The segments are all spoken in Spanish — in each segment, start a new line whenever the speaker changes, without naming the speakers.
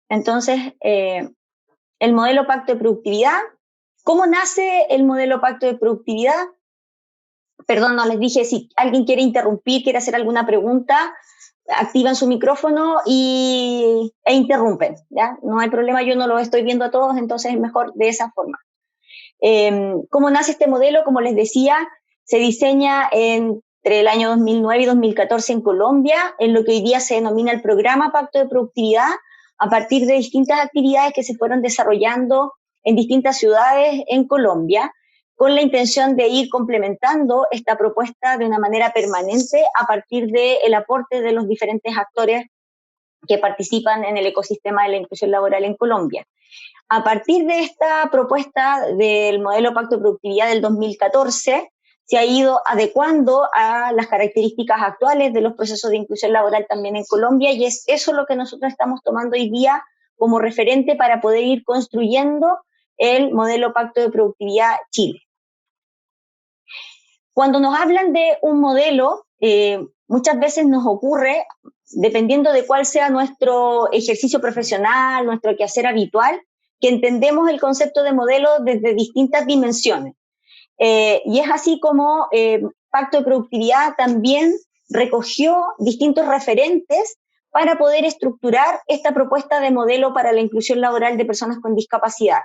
Entonces, el modelo Pacto de Productividad. ¿Cómo nace el modelo Pacto de Productividad? Perdón, no les dije, si alguien quiere interrumpir, quiere hacer alguna pregunta, activan su micrófono e interrumpen, ¿ya? No hay problema, yo no lo estoy viendo a todos, entonces es mejor de esa forma. ¿Cómo nace este modelo? Como les decía, se diseña entre el año 2009 y 2014 en Colombia, en lo que hoy día se denomina el Programa Pacto de Productividad, a partir de distintas actividades que se fueron desarrollando en distintas ciudades en Colombia, con la intención de ir complementando esta propuesta de una manera permanente a partir del aporte de los diferentes actores que participan en el ecosistema de la inclusión laboral en Colombia. A partir de esta propuesta del modelo Pacto de Productividad del 2014, se ha ido adecuando a las características actuales de los procesos de inclusión laboral también en Colombia, y es eso lo que nosotros estamos tomando hoy día como referente para poder ir construyendo el modelo Pacto de Productividad Chile. Cuando nos hablan de un modelo, muchas veces nos ocurre, dependiendo de cuál sea nuestro ejercicio profesional, nuestro quehacer habitual, que entendemos el concepto de modelo desde distintas dimensiones. Y es así como Pacto de Productividad también recogió distintos referentes para poder estructurar esta propuesta de modelo para la inclusión laboral de personas con discapacidad.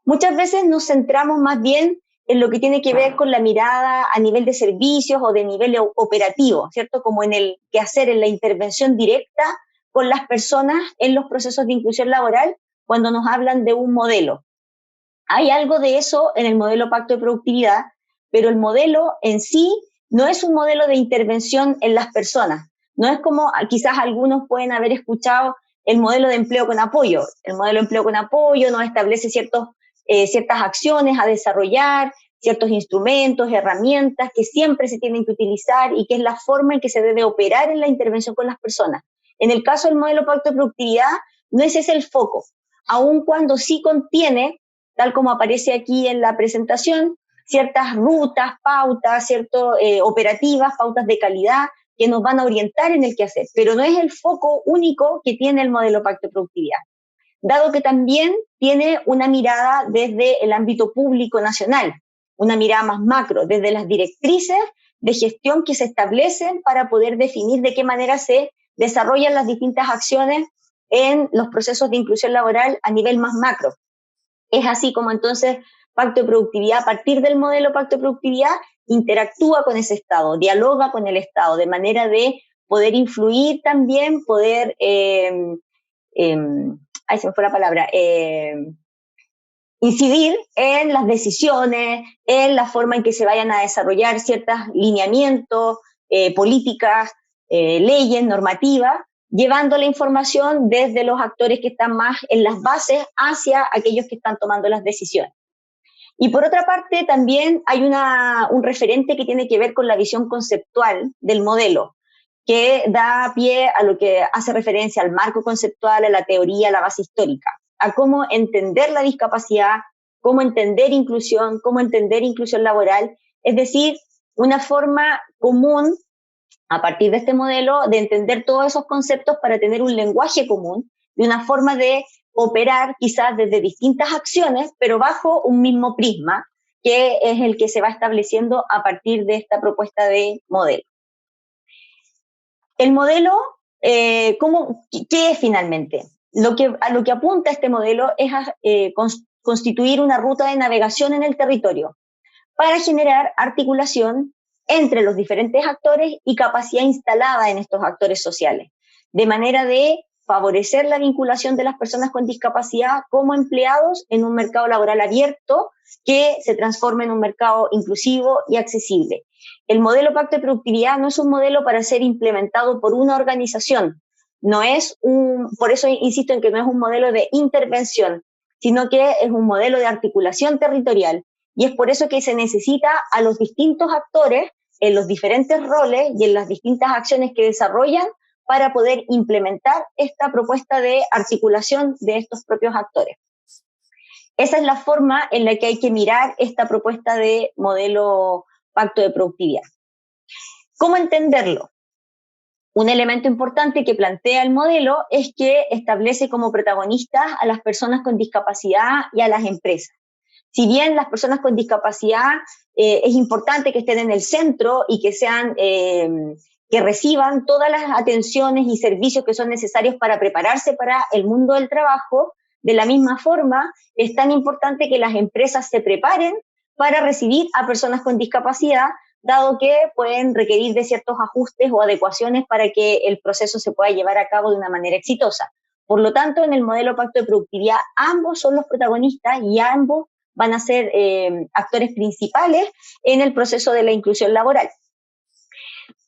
Muchas veces nos centramos más bien en lo que tiene que ver con la mirada a nivel de servicios o de nivel operativo, ¿cierto? Como en el quehacer, en la intervención directa con las personas en los procesos de inclusión laboral cuando nos hablan de un modelo. Hay algo de eso en el modelo Pacto de Productividad, pero el modelo en sí no es un modelo de intervención en las personas. No es como quizás algunos pueden haber escuchado el modelo de empleo con apoyo. El modelo de empleo con apoyo nos establece ciertas acciones a desarrollar, ciertos instrumentos, herramientas que siempre se tienen que utilizar y que es la forma en que se debe operar en la intervención con las personas. En el caso del modelo Pacto de Productividad, no ese es el foco, aun cuando sí contiene, tal como aparece aquí en la presentación, ciertas rutas, pautas, operativas, pautas de calidad que nos van a orientar en el quehacer, pero no es el foco único que tiene el modelo Pacto de Productividad, dado que también tiene una mirada desde el ámbito público nacional, una mirada más macro, desde las directrices de gestión que se establecen para poder definir de qué manera se desarrollan las distintas acciones en los procesos de inclusión laboral a nivel más macro. Es así como entonces Pacto de Productividad, a partir del modelo Pacto de Productividad, interactúa con ese Estado, dialoga con el Estado, de manera de poder influir también, poder, ahí se me fue la palabra, incidir en las decisiones, en la forma en que se vayan a desarrollar ciertos lineamientos, políticas, leyes, normativas, llevando la información desde los actores que están más en las bases hacia aquellos que están tomando las decisiones. Y por otra parte, también hay un referente que tiene que ver con la visión conceptual del modelo, que da pie a lo que hace referencia al marco conceptual, a la teoría, a la base histórica, a cómo entender la discapacidad, cómo entender inclusión laboral, es decir, una forma común a partir de este modelo de entender todos esos conceptos para tener un lenguaje común y una forma de operar quizás desde distintas acciones, pero bajo un mismo prisma, que es el que se va estableciendo a partir de esta propuesta de modelo. El modelo, ¿qué es finalmente? A lo que apunta este modelo es a constituir una ruta de navegación en el territorio para generar articulación entre los diferentes actores y capacidad instalada en estos actores sociales, de manera de favorecer la vinculación de las personas con discapacidad como empleados en un mercado laboral abierto que se transforme en un mercado inclusivo y accesible. El modelo Pacto de Productividad no es un modelo para ser implementado por una organización, por eso insisto en que no es un modelo de intervención, sino que es un modelo de articulación territorial, y es por eso que se necesita a los distintos actores en los diferentes roles y en las distintas acciones que desarrollan para poder implementar esta propuesta de articulación de estos propios actores. Esa es la forma en la que hay que mirar esta propuesta de modelo Pacto de Productividad. ¿Cómo entenderlo? Un elemento importante que plantea el modelo es que establece como protagonistas a las personas con discapacidad y a las empresas. Si bien las personas con discapacidad es importante que estén en el centro y que sean que reciban todas las atenciones y servicios que son necesarios para prepararse para el mundo del trabajo, de la misma forma es tan importante que las empresas se preparen para recibir a personas con discapacidad, dado que pueden requerir de ciertos ajustes o adecuaciones para que el proceso se pueda llevar a cabo de una manera exitosa. Por lo tanto, en el modelo Pacto de Productividad, ambos son los protagonistas y ambos van a ser actores principales en el proceso de la inclusión laboral.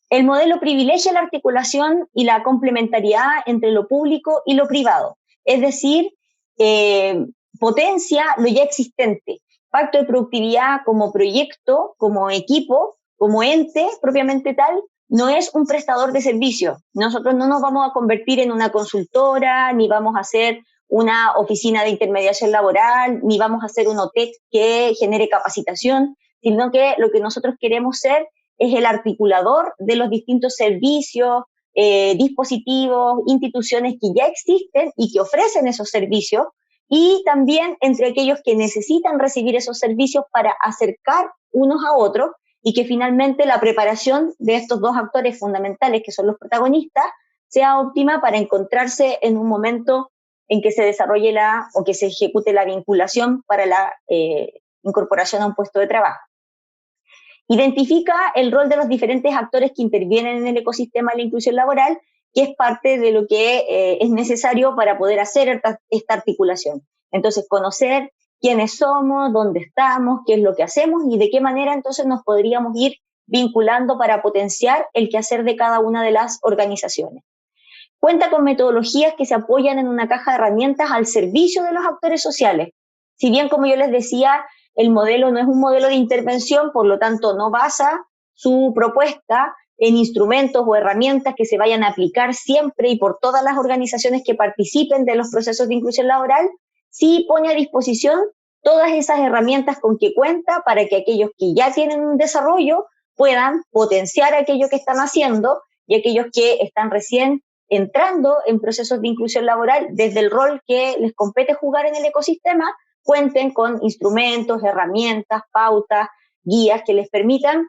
El modelo privilegia la articulación y la complementariedad entre lo público y lo privado, es decir, potencia lo ya existente. Pacto de Productividad como proyecto, como equipo, como ente propiamente tal, no es un prestador de servicios. Nosotros no nos vamos a convertir en una consultora, ni vamos a hacer una oficina de intermediación laboral, ni vamos a hacer un OTEC que genere capacitación, sino que lo que nosotros queremos ser es el articulador de los distintos servicios, dispositivos, instituciones que ya existen y que ofrecen esos servicios, y también entre aquellos que necesitan recibir esos servicios para acercar unos a otros y que finalmente la preparación de estos dos actores fundamentales, que son los protagonistas, sea óptima para encontrarse en un momento en que se desarrolle o que se ejecute la vinculación para la incorporación a un puesto de trabajo. Identifica el rol de los diferentes actores que intervienen en el ecosistema de la inclusión laboral, que es parte de lo que es necesario para poder hacer esta articulación. Entonces, conocer quiénes somos, dónde estamos, qué es lo que hacemos y de qué manera entonces nos podríamos ir vinculando para potenciar el quehacer de cada una de las organizaciones. Cuenta con metodologías que se apoyan en una caja de herramientas al servicio de los actores sociales. Si bien, como yo les decía, el modelo no es un modelo de intervención, por lo tanto no basa su propuesta en instrumentos o herramientas que se vayan a aplicar siempre y por todas las organizaciones que participen de los procesos de inclusión laboral, sí pone a disposición todas esas herramientas con que cuenta para que aquellos que ya tienen un desarrollo puedan potenciar aquello que están haciendo y aquellos que están recién entrando en procesos de inclusión laboral desde el rol que les compete jugar en el ecosistema, cuenten con instrumentos, herramientas, pautas, guías que les permitan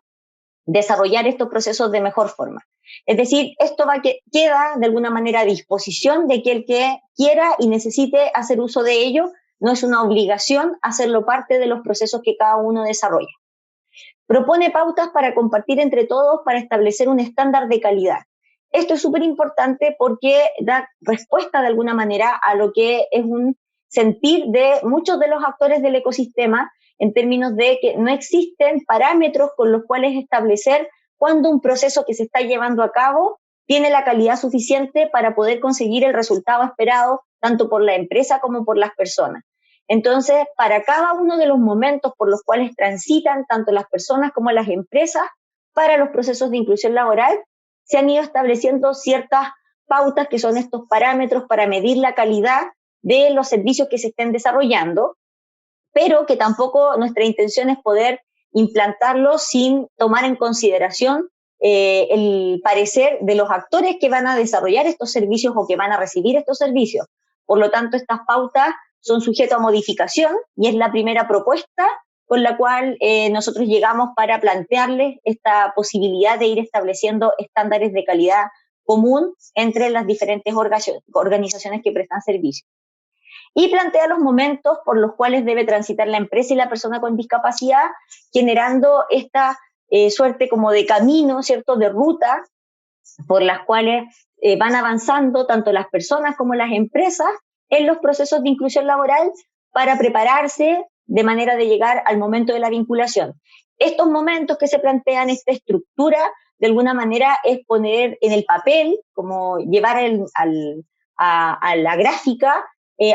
desarrollar estos procesos de mejor forma. Es decir, esto queda de alguna manera a disposición de que el que quiera y necesite hacer uso de ello, no es una obligación hacerlo parte de los procesos que cada uno desarrolla. Propone pautas para compartir entre todos para establecer un estándar de calidad. Esto es súper importante porque da respuesta de alguna manera a lo que es un sentir de muchos de los actores del ecosistema en términos de que no existen parámetros con los cuales establecer cuándo un proceso que se está llevando a cabo tiene la calidad suficiente para poder conseguir el resultado esperado tanto por la empresa como por las personas. Entonces, para cada uno de los momentos por los cuales transitan tanto las personas como las empresas para los procesos de inclusión laboral, se han ido estableciendo ciertas pautas que son estos parámetros para medir la calidad de los servicios que se estén desarrollando, pero que tampoco nuestra intención es poder implantarlos sin tomar en consideración el parecer de los actores que van a desarrollar estos servicios o que van a recibir estos servicios. Por lo tanto, estas pautas son sujetas a modificación y es la primera propuesta con la cual nosotros llegamos para plantearles esta posibilidad de ir estableciendo estándares de calidad común entre las diferentes organizaciones que prestan servicios. Y plantea los momentos por los cuales debe transitar la empresa y la persona con discapacidad, generando esta suerte como de camino, ¿cierto?, de ruta por las cuales van avanzando tanto las personas como las empresas en los procesos de inclusión laboral para prepararse de manera de llegar al momento de la vinculación. Estos momentos que se plantean, esta estructura, de alguna manera es poner en el papel, como llevar a la gráfica,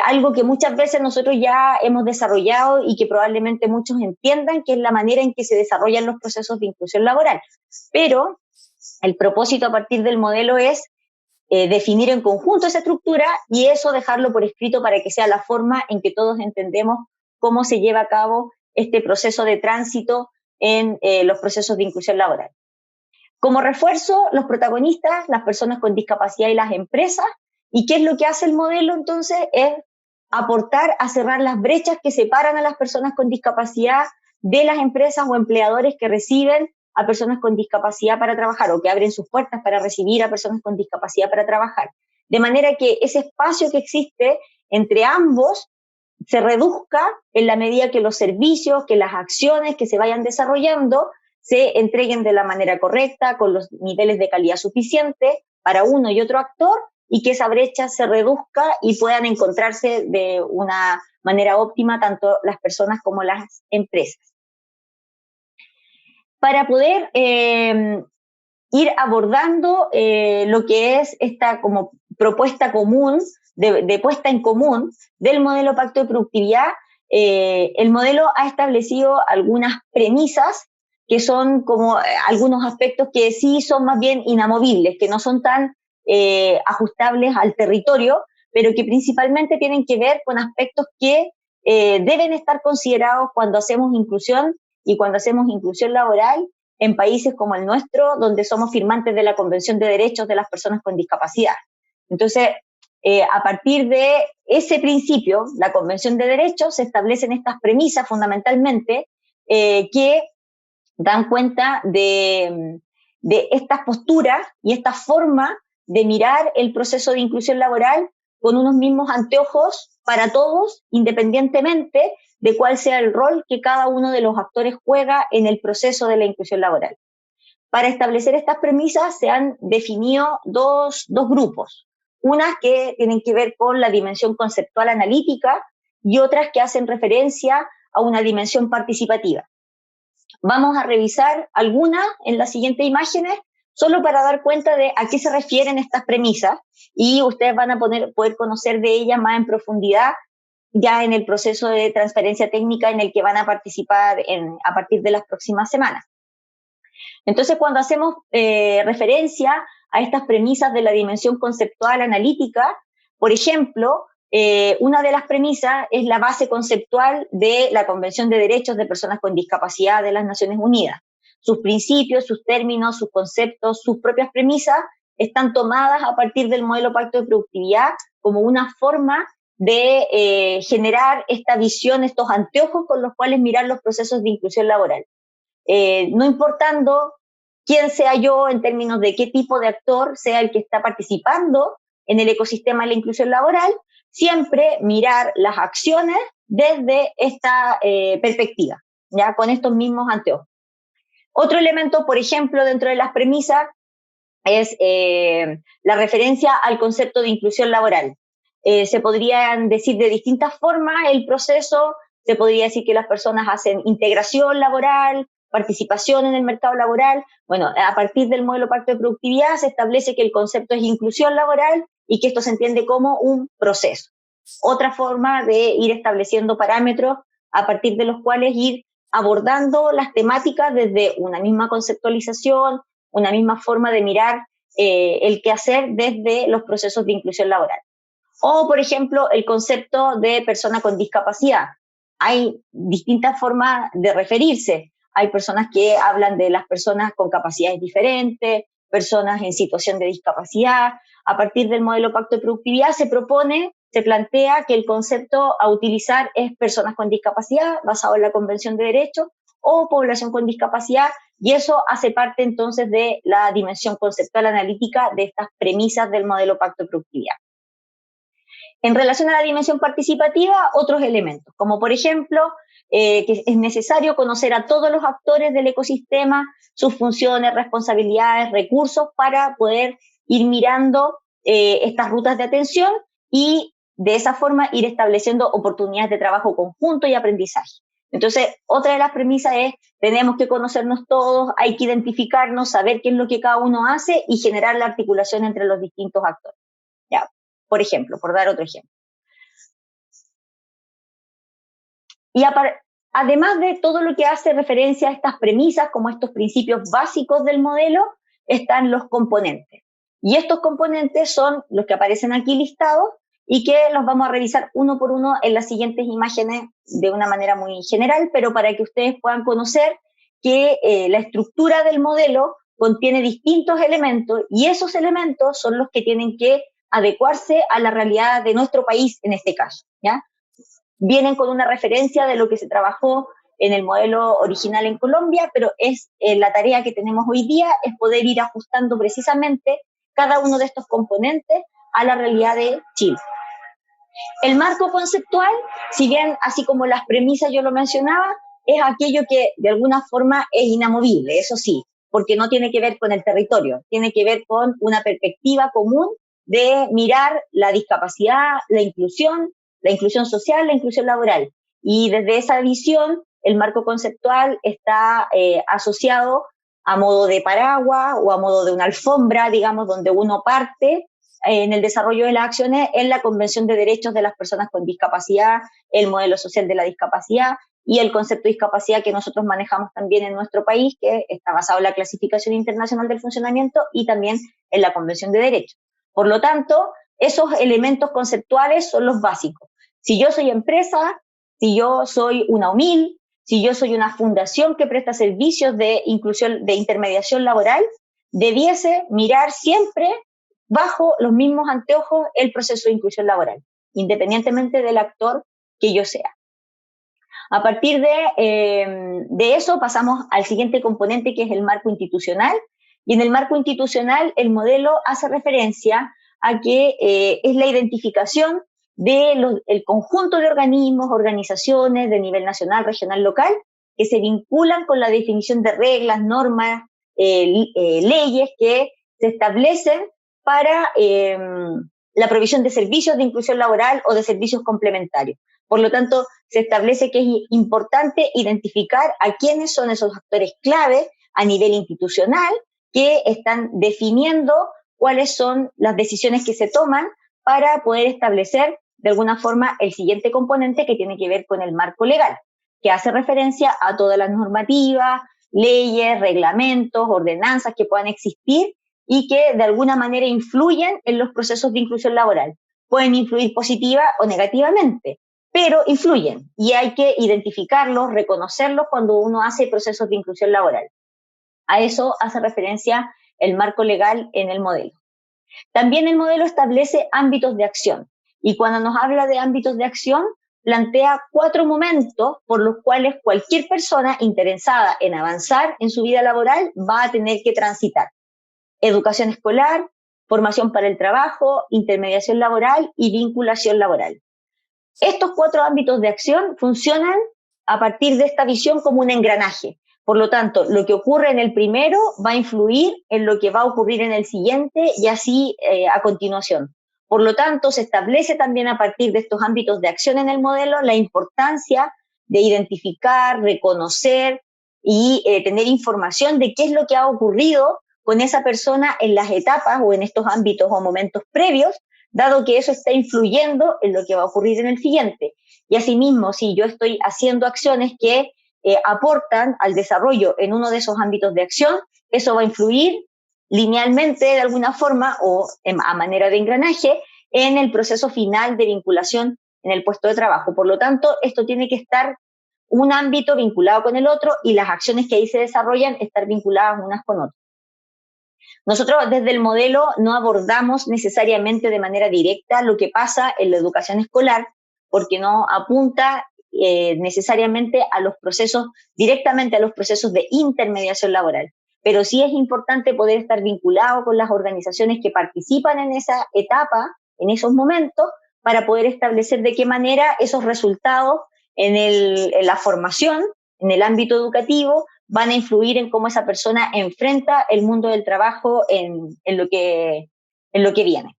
algo que muchas veces nosotros ya hemos desarrollado y que probablemente muchos entiendan, que es la manera en que se desarrollan los procesos de inclusión laboral. Pero el propósito a partir del modelo es definir en conjunto esa estructura y eso dejarlo por escrito para que sea la forma en que todos entendemos cómo se lleva a cabo este proceso de tránsito en los procesos de inclusión laboral. Como refuerzo, los protagonistas, las personas con discapacidad y las empresas. ¿Y qué es lo que hace el modelo entonces? Es aportar a cerrar las brechas que separan a las personas con discapacidad de las empresas o empleadores que reciben a personas con discapacidad para trabajar o que abren sus puertas para recibir a personas con discapacidad para trabajar. De manera que ese espacio que existe entre ambos se reduzca en la medida que los servicios, que las acciones que se vayan desarrollando se entreguen de la manera correcta, con los niveles de calidad suficientes para uno y otro actor, y que esa brecha se reduzca y puedan encontrarse de una manera óptima tanto las personas como las empresas. Para poder ir abordando lo que es esta como propuesta común, de puesta en común del modelo Pacto de Productividad, el modelo ha establecido algunas premisas que son como algunos aspectos que sí son más bien inamovibles, que no son tan ajustables al territorio, pero que principalmente tienen que ver con aspectos que deben estar considerados cuando hacemos inclusión y cuando hacemos inclusión laboral en países como el nuestro, donde somos firmantes de la Convención de Derechos de las Personas con Discapacidad. Entonces, a partir de ese principio, la Convención de Derechos, se establecen estas premisas fundamentalmente que dan cuenta de estas posturas y esta forma de mirar el proceso de inclusión laboral con unos mismos anteojos para todos, independientemente de cuál sea el rol que cada uno de los actores juega en el proceso de la inclusión laboral. Para establecer estas premisas se han definido dos grupos. Unas que tienen que ver con la dimensión conceptual analítica y otras que hacen referencia a una dimensión participativa. Vamos a revisar algunas en las siguientes imágenes, solo para dar cuenta de a qué se refieren estas premisas, y ustedes van a poder conocer de ellas más en profundidad ya en el proceso de transferencia técnica en el que van a participar a partir de las próximas semanas. Entonces, cuando hacemos referencia a estas premisas de la dimensión conceptual analítica, por ejemplo, una de las premisas es la base conceptual de la Convención de Derechos de Personas con Discapacidad de las Naciones Unidas. Sus principios, sus términos, sus conceptos, sus propias premisas están tomadas a partir del modelo Pacto de Productividad como una forma de generar esta visión, estos anteojos con los cuales mirar los procesos de inclusión laboral. No importando quién sea yo en términos de qué tipo de actor sea el que está participando en el ecosistema de la inclusión laboral, siempre mirar las acciones desde esta perspectiva, ya con estos mismos anteojos. Otro elemento, por ejemplo, dentro de las premisas es la referencia al concepto de inclusión laboral. Se podrían decir de distintas formas el proceso, se podría decir que las personas hacen integración laboral, participación en el mercado laboral. Bueno, a partir del modelo Pacto de Productividad se establece que el concepto es inclusión laboral y que esto se entiende como un proceso. Otra forma de ir estableciendo parámetros a partir de los cuales ir abordando las temáticas desde una misma conceptualización, una misma forma de mirar el quehacer desde los procesos de inclusión laboral. O, por ejemplo, el concepto de persona con discapacidad. Hay distintas formas de referirse. Hay personas que hablan de las personas con capacidades diferentes, personas en situación de discapacidad. A partir del modelo Pacto de Productividad se plantea que el concepto a utilizar es personas con discapacidad, basado en la Convención de Derechos, o población con discapacidad, y eso hace parte entonces de la dimensión conceptual analítica de estas premisas del modelo Pacto de Productividad. En relación a la dimensión participativa, otros elementos, como por ejemplo, que es necesario conocer a todos los actores del ecosistema, sus funciones, responsabilidades, recursos, para poder ir mirando estas rutas de atención y de esa forma ir estableciendo oportunidades de trabajo conjunto y aprendizaje. Entonces, otra de las premisas es, tenemos que conocernos todos, hay que identificarnos, saber qué es lo que cada uno hace y generar la articulación entre los distintos actores. Ya, por ejemplo, por dar otro ejemplo. Y además de todo lo que hace referencia a estas premisas, como estos principios básicos del modelo, están los componentes. Y estos componentes son los que aparecen aquí listados y que los vamos a revisar uno por uno en las siguientes imágenes de una manera muy general, pero para que ustedes puedan conocer que la estructura del modelo contiene distintos elementos y esos elementos son los que tienen que adecuarse a la realidad de nuestro país en este caso, ¿ya? Vienen con una referencia de lo que se trabajó en el modelo original en Colombia, pero es la tarea que tenemos hoy día es poder ir ajustando precisamente cada uno de estos componentes a la realidad de Chile. El marco conceptual, si bien así como las premisas yo lo mencionaba, es aquello que de alguna forma es inamovible, eso sí, porque no tiene que ver con el territorio, tiene que ver con una perspectiva común de mirar la discapacidad, la inclusión social, la inclusión laboral. Y desde esa visión, el marco conceptual está asociado a modo de paraguas o a modo de una alfombra, digamos, donde uno parte en el desarrollo de las acciones en la Convención de Derechos de las Personas con Discapacidad, el modelo social de la discapacidad y el concepto de discapacidad que nosotros manejamos también en nuestro país, que está basado en la Clasificación Internacional del Funcionamiento y también en la Convención de Derechos. Por lo tanto, esos elementos conceptuales son los básicos. Si yo soy empresa, si yo soy una UMIL, si yo soy una fundación que presta servicios de inclusión, de intermediación laboral, debiese mirar siempre bajo los mismos anteojos el proceso de inclusión laboral, independientemente del actor que yo sea. A partir de eso pasamos al siguiente componente, que es el marco institucional, y en el marco institucional el modelo hace referencia a que es la identificación del conjunto de organismos, organizaciones de nivel nacional, regional, local, que se vinculan con la definición de reglas, normas, leyes que se establecen para la provisión de servicios de inclusión laboral o de servicios complementarios. Por lo tanto, se establece que es importante identificar a quiénes son esos actores clave a nivel institucional que están definiendo cuáles son las decisiones que se toman para poder establecer de alguna forma el siguiente componente que tiene que ver con el marco legal, que hace referencia a todas las normativas, leyes, reglamentos, ordenanzas que puedan existir y que de alguna manera influyen en los procesos de inclusión laboral. Pueden influir positiva o negativamente, pero influyen y hay que identificarlos, reconocerlos cuando uno hace procesos de inclusión laboral. A eso hace referencia el marco legal en el modelo. También el modelo establece ámbitos de acción y cuando nos habla de ámbitos de acción, plantea 4 momentos por los cuales cualquier persona interesada en avanzar en su vida laboral va a tener que transitar. Educación escolar, formación para el trabajo, intermediación laboral y vinculación laboral. Estos 4 ámbitos de acción funcionan a partir de esta visión como un engranaje. Por lo tanto, lo que ocurre en el primero va a influir en lo que va a ocurrir en el siguiente y así a continuación. Por lo tanto, se establece también a partir de estos ámbitos de acción en el modelo la importancia de identificar, reconocer y tener información de qué es lo que ha ocurrido con esa persona en las etapas o en estos ámbitos o momentos previos, dado que eso está influyendo en lo que va a ocurrir en el siguiente. Y asimismo, si yo estoy haciendo acciones que aportan al desarrollo en uno de esos ámbitos de acción, eso va a influir linealmente de alguna forma o a manera de engranaje en el proceso final de vinculación en el puesto de trabajo. Por lo tanto, esto tiene que estar un ámbito vinculado con el otro y las acciones que ahí se desarrollan estar vinculadas unas con otras. Nosotros desde el modelo no abordamos necesariamente de manera directa lo que pasa en la educación escolar, porque no apunta necesariamente a los procesos, directamente a los procesos de intermediación laboral. Pero sí es importante poder estar vinculado con las organizaciones que participan en esa etapa, en esos momentos, para poder establecer de qué manera esos resultados en la formación, en el ámbito educativo, van a influir en cómo esa persona enfrenta el mundo del trabajo en lo que viene.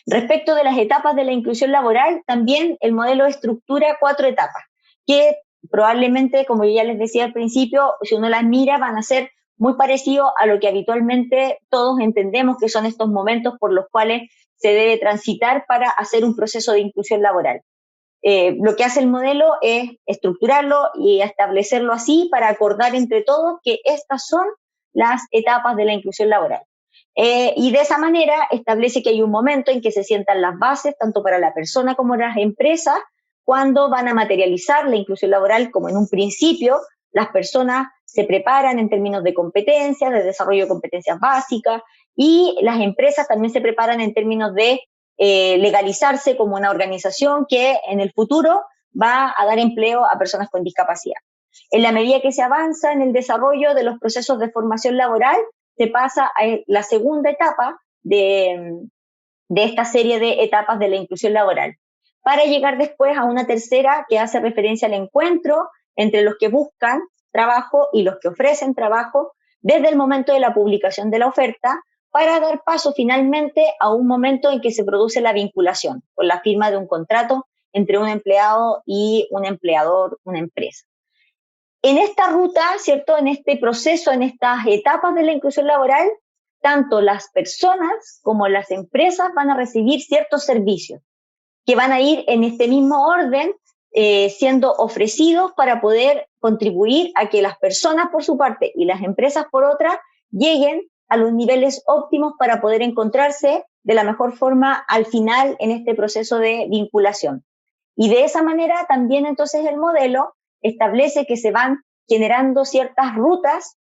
Respecto de las etapas de la inclusión laboral, también el modelo estructura 4 etapas, que probablemente, como yo ya les decía al principio, si uno las mira, van a ser muy parecidos a lo que habitualmente todos entendemos que son estos momentos por los cuales se debe transitar para hacer un proceso de inclusión laboral. Lo que hace el modelo es estructurarlo y establecerlo así para acordar entre todos que estas son las etapas de la inclusión laboral. Y de esa manera establece que hay un momento en que se sientan las bases, tanto para la persona como las empresas, cuando van a materializar la inclusión laboral, como en un principio las personas se preparan en términos de competencias, de desarrollo de competencias básicas, y las empresas también se preparan en términos de legalizarse como una organización que en el futuro va a dar empleo a personas con discapacidad. En la medida que se avanza en el desarrollo de los procesos de formación laboral, se pasa a la segunda etapa de esta serie de etapas de la inclusión laboral, para llegar después a una tercera que hace referencia al encuentro entre los que buscan trabajo y los que ofrecen trabajo desde el momento de la publicación de la oferta, para dar paso finalmente a un momento en que se produce la vinculación, con la firma de un contrato entre un empleado y un empleador, una empresa. En esta ruta, ¿cierto? En este proceso, en estas etapas de la inclusión laboral, tanto las personas como las empresas van a recibir ciertos servicios que van a ir en este mismo orden siendo ofrecidos para poder contribuir a que las personas por su parte y las empresas por otra lleguen a los niveles óptimos para poder encontrarse de la mejor forma al final en este proceso de vinculación. Y de esa manera también entonces el modelo establece que se van generando ciertas rutas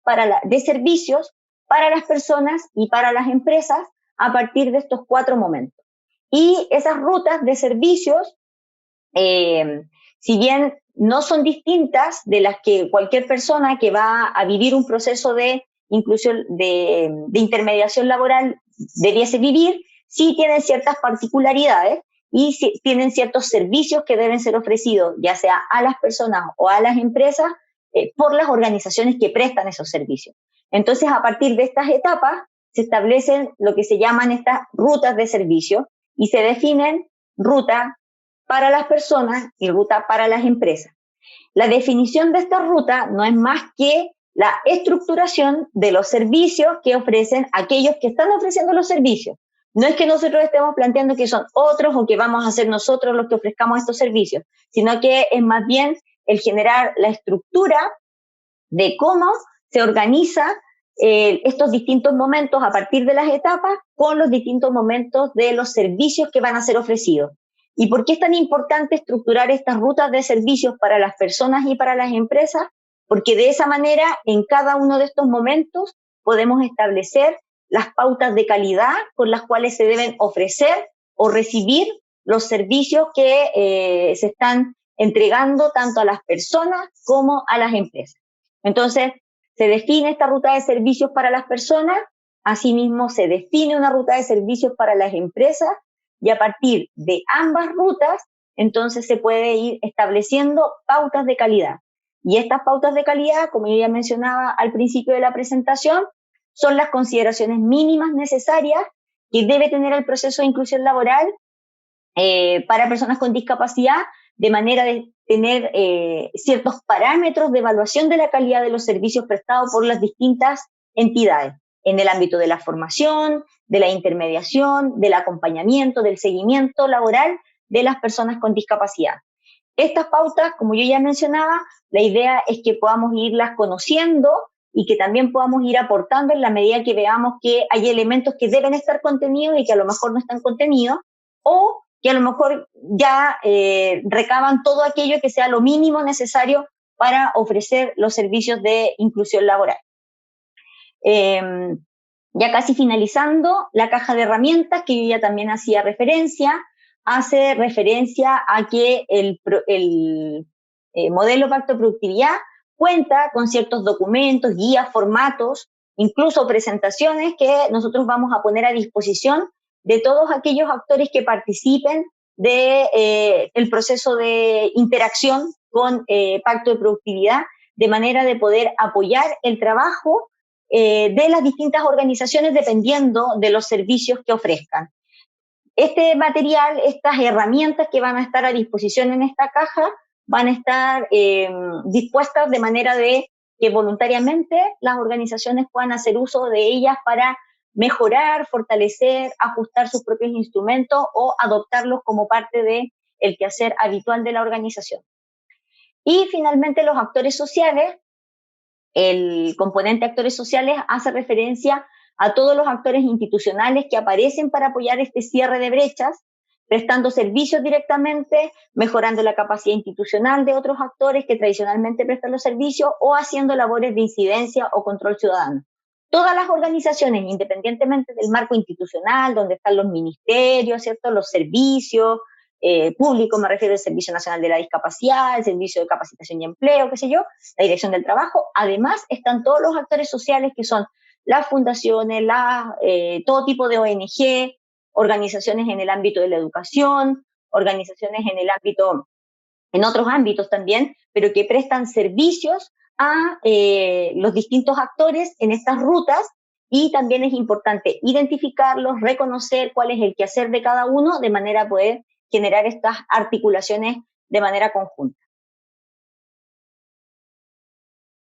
de servicios para las personas y para las empresas a partir de estos 4 momentos. Y esas rutas de servicios, si bien no son distintas de las que cualquier persona que va a vivir un proceso de inclusión, de intermediación laboral debiese vivir, sí tienen ciertas particularidades y tienen ciertos servicios que deben ser ofrecidos, ya sea a las personas o a las empresas, por las organizaciones que prestan esos servicios. Entonces, a partir de estas etapas, se establecen lo que se llaman estas rutas de servicio y se definen ruta para las personas y ruta para las empresas. La definición de esta ruta no es más que la estructuración de los servicios que ofrecen aquellos que están ofreciendo los servicios. No es que nosotros estemos planteando que son otros o que vamos a ser nosotros los que ofrezcamos estos servicios, sino que es más bien el generar la estructura de cómo se organiza estos distintos momentos a partir de las etapas con los distintos momentos de los servicios que van a ser ofrecidos. ¿Y por qué es tan importante estructurar estas rutas de servicios para las personas y para las empresas? Porque de esa manera, en cada uno de estos momentos, podemos establecer las pautas de calidad con las cuales se deben ofrecer o recibir los servicios que se están entregando tanto a las personas como a las empresas. Entonces, se define esta ruta de servicios para las personas, asimismo se define una ruta de servicios para las empresas, y a partir de ambas rutas, entonces se puede ir estableciendo pautas de calidad. Y estas pautas de calidad, como yo ya mencionaba al principio de la presentación, son las consideraciones mínimas necesarias que debe tener el proceso de inclusión laboral para personas con discapacidad, de manera de tener ciertos parámetros de evaluación de la calidad de los servicios prestados por las distintas entidades, en el ámbito de la formación, de la intermediación, del acompañamiento, del seguimiento laboral de las personas con discapacidad. Estas pautas, como yo ya mencionaba, la idea es que podamos irlas conociendo y que también podamos ir aportando en la medida que veamos que hay elementos que deben estar contenidos y que a lo mejor no están contenidos, o que a lo mejor ya recaban todo aquello que sea lo mínimo necesario para ofrecer los servicios de inclusión laboral. Ya casi finalizando, la caja de herramientas, que yo ya también hacía referencia, hace referencia a que el modelo Pacto de Productividad cuenta con ciertos documentos, guías, formatos, incluso presentaciones que nosotros vamos a poner a disposición de todos aquellos actores que participen del proceso de interacción con Pacto de Productividad, de manera de poder apoyar el trabajo de las distintas organizaciones dependiendo de los servicios que ofrezcan. Este material, estas herramientas que van a estar a disposición en esta caja, van a estar dispuestas de manera de que voluntariamente las organizaciones puedan hacer uso de ellas para mejorar, fortalecer, ajustar sus propios instrumentos o adoptarlos como parte del quehacer habitual de la organización. Y finalmente los actores sociales. El componente actores sociales hace referencia a todos los actores institucionales que aparecen para apoyar este cierre de brechas, prestando servicios directamente, mejorando la capacidad institucional de otros actores que tradicionalmente prestan los servicios o haciendo labores de incidencia o control ciudadano. Todas las organizaciones, independientemente del marco institucional, donde están los ministerios, ¿cierto? Los servicios públicos, me refiero al Servicio Nacional de la Discapacidad, el Servicio de Capacitación y Empleo, qué sé yo, la Dirección del Trabajo. Además, están todos los actores sociales que son las fundaciones, todo tipo de ONG, organizaciones en el ámbito de la educación, organizaciones en otros ámbitos también, pero que prestan servicios a los distintos actores en estas rutas, y también es importante identificarlos, reconocer cuál es el quehacer de cada uno, de manera a poder generar estas articulaciones de manera conjunta.